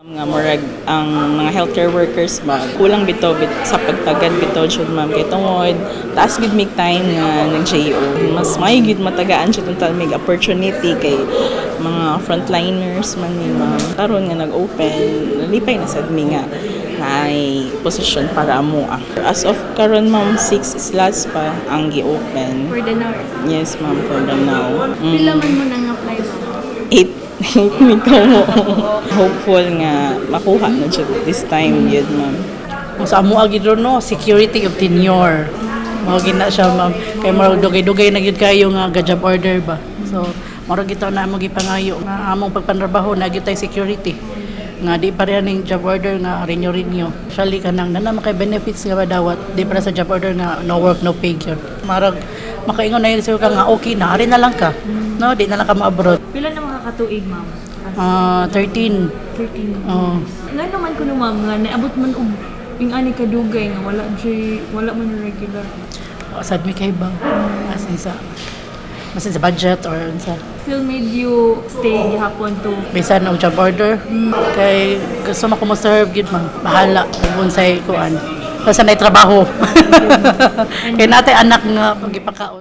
Nga murag ang mga healthcare workers ba kulang bitaw sa pagtagad bitaw jud ma'am kay tungod taas gid mig time nga nag-JO mas may gid matagaan jud unta mig opportunity kay mga frontliners man ni ma'am karon nga nag-open nalipay na sad mi nga naay position para amo as of karon ma'am 6 slots pa ang gi-open For the now? yes ma'am for the now Pila man mo nang apply ma'am? 8 hopeful nga makuha na siya this time yun ma'am. Sa amo agid no, security of tenure. Mao gina siya ma'am. Kay mao dugay-dugay na gyud kayo nga job order ba. So mao gito na amo gipangayo nga among pagpanrabaho na gyud tay security. Nga di pa rin job order nga renew. Actually kanang nana makay benefits nga dawat di para sa job order nga no work no pay gyud. Marag makaingon na yun ka nga okay na ari na lang ka. No, di na lang ka ma-abroad. Pila na makakatuig ma'am? 13. 13. Oh. Nga naman ko no ma'am nga naabot man og ping-ani ka dugay nga wala man regular. Sad mi kay ba? Asin sa budget or sa Still made you stay hapon to bisan og job order. Kay gusto mo ko serve gid man. Bahala kung unsay kuan. Basta nay trabaho. Kay natay anak nga pagipakaon.